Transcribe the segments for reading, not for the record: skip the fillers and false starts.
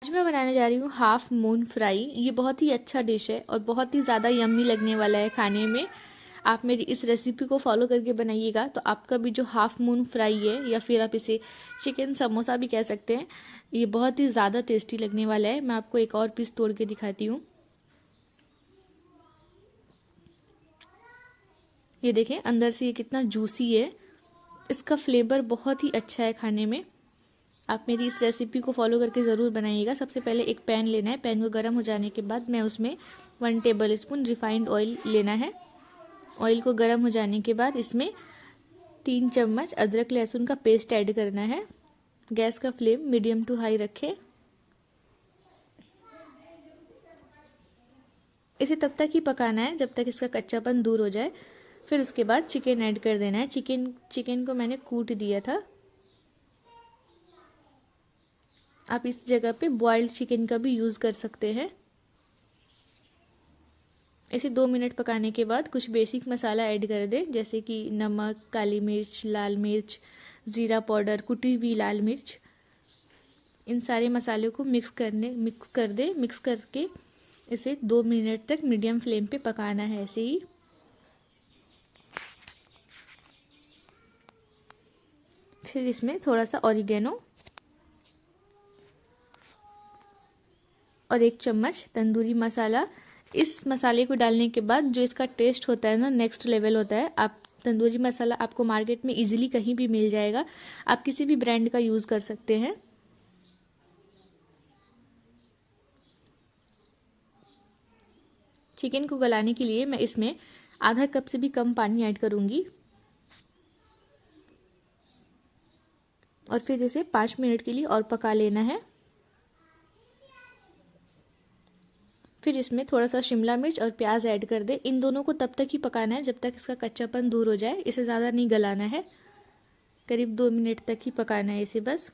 आज मैं बनाने जा रही हूँ हाफ मून फ्राई। ये बहुत ही अच्छा डिश है और बहुत ही ज़्यादा यम्मी लगने वाला है खाने में। आप मेरी इस रेसिपी को फॉलो करके बनाइएगा तो आपका भी जो हाफ मून फ्राई है या फिर आप इसे चिकन समोसा भी कह सकते हैं, ये बहुत ही ज़्यादा टेस्टी लगने वाला है। मैं आपको एक और पीस तोड़ के दिखाती हूँ। ये देखें अंदर से ये कितना जूसी है। इसका फ्लेवर बहुत ही अच्छा है खाने में। आप मेरी इस रेसिपी को फॉलो करके ज़रूर बनाइएगा। सबसे पहले एक पैन लेना है। पैन को गर्म हो जाने के बाद मैं उसमें 1 टेबल स्पून रिफाइंड ऑयल लेना है। ऑयल को गर्म हो जाने के बाद इसमें 3 चम्मच अदरक लहसुन का पेस्ट ऐड करना है। गैस का फ्लेम मीडियम टू हाई रखें। इसे तब तक ही पकाना है जब तक इसका कच्चापन दूर हो जाए। फिर उसके बाद चिकन ऐड कर देना है। चिकन को मैंने कूट दिया था। आप इस जगह पे बॉइल्ड चिकन का भी यूज़ कर सकते हैं। इसे 2 मिनट पकाने के बाद कुछ बेसिक मसाला ऐड कर दें, जैसे कि नमक, काली मिर्च, लाल मिर्च, ज़ीरा पाउडर, कुटी हुई लाल मिर्च। इन सारे मसालों को मिक्स कर दें। मिक्स करके इसे 2 मिनट तक मीडियम फ्लेम पे पकाना है ऐसे ही। फिर इसमें थोड़ा सा ऑरिगेनो और 1 चम्मच तंदूरी मसाला। इस मसाले को डालने के बाद जो इसका टेस्ट होता है ना, नेक्स्ट लेवल होता है। आप तंदूरी मसाला आपको मार्केट में इजीली कहीं भी मिल जाएगा। आप किसी भी ब्रांड का यूज़ कर सकते हैं। चिकन को गलाने के लिए मैं इसमें आधा कप से भी कम पानी ऐड करूंगी और फिर इसे 5 मिनट के लिए और पका लेना है। फिर इसमें थोड़ा सा शिमला मिर्च और प्याज ऐड कर दे। इन दोनों को तब तक ही पकाना है जब तक इसका कच्चापन दूर हो जाए। इसे ज़्यादा नहीं गलाना है। करीब 2 मिनट तक ही पकाना है इसे बस।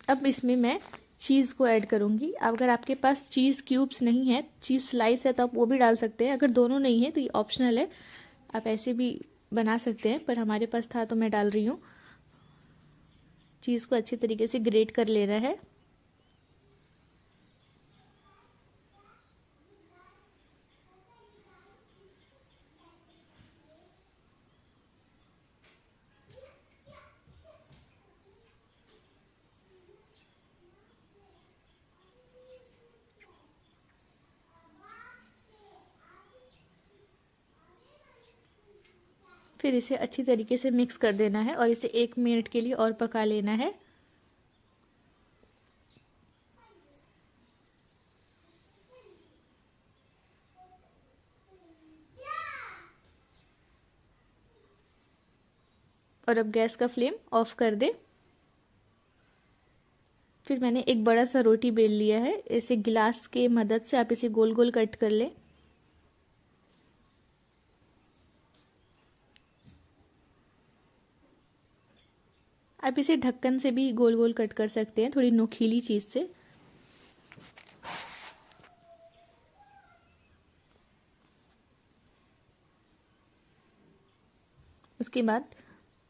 अब इसमें मैं चीज़ को ऐड करूंगी। अगर आपके पास चीज़ क्यूब्स नहीं है, चीज़ स्लाइस है, तो आप वो भी डाल सकते हैं। अगर दोनों नहीं है तो ये ऑप्शनल है, आप ऐसे भी बना सकते हैं, पर हमारे पास था तो मैं डाल रही हूँ। चीज़ को अच्छी तरीके से ग्रेट कर लेना है। फिर इसे अच्छी तरीके से मिक्स कर देना है और इसे 1 मिनट के लिए और पका लेना है। और अब गैस का फ्लेम ऑफ कर दे। फिर मैंने एक बड़ा सा रोटी बेल लिया है। इसे गिलास के मदद से आप इसे गोल गोल कट कर लें। आप इसे ढक्कन से भी गोल गोल कट कर सकते हैं, थोड़ी नोकीली चीज़ से। उसके बाद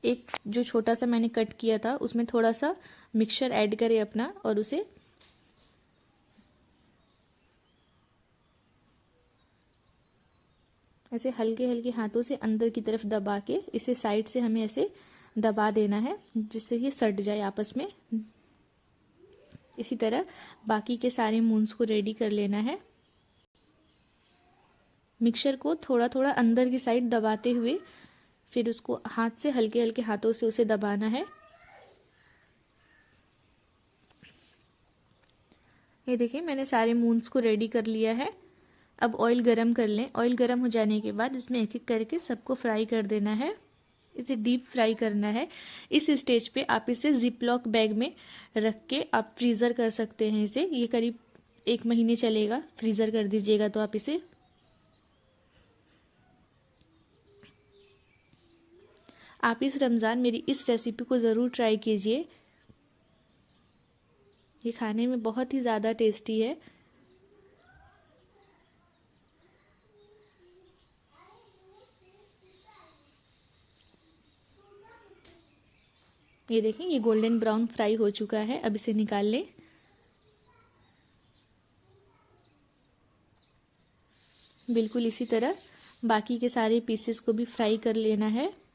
एक जो छोटा सा मैंने कट किया था उसमें थोड़ा सा मिक्सचर ऐड करें अपना और उसे ऐसे हल्के हल्के हाथों से अंदर की तरफ दबा के इसे साइड से हमें ऐसे दबा देना है, जिससे ये सट जाए आपस में। इसी तरह बाकी के सारे मून्स को रेडी कर लेना है। मिक्सचर को थोड़ा थोड़ा अंदर की साइड दबाते हुए फिर उसको हाथ से हल्के हल्के हाथों से उसे दबाना है। ये देखिए मैंने सारे मून्स को रेडी कर लिया है। अब ऑयल गरम कर लें। ऑयल गरम हो जाने के बाद इसमें एक एक करके सबको फ्राई कर देना है। इसे डीप फ्राई करना है। इस स्टेज पे आप इसे जिप लॉक बैग में रख के आप फ्रीज़र कर सकते हैं। इसे ये करीब 1 महीने चलेगा। फ्रीज़र कर दीजिएगा तो आप इसे। आप इस रमज़ान मेरी इस रेसिपी को ज़रूर ट्राई कीजिए। ये खाने में बहुत ही ज़्यादा टेस्टी है। ये देखें, ये गोल्डन ब्राउन फ्राई हो चुका है। अब इसे निकाल लें। बिल्कुल इसी तरह बाकी के सारे पीसेस को भी फ्राई कर लेना है।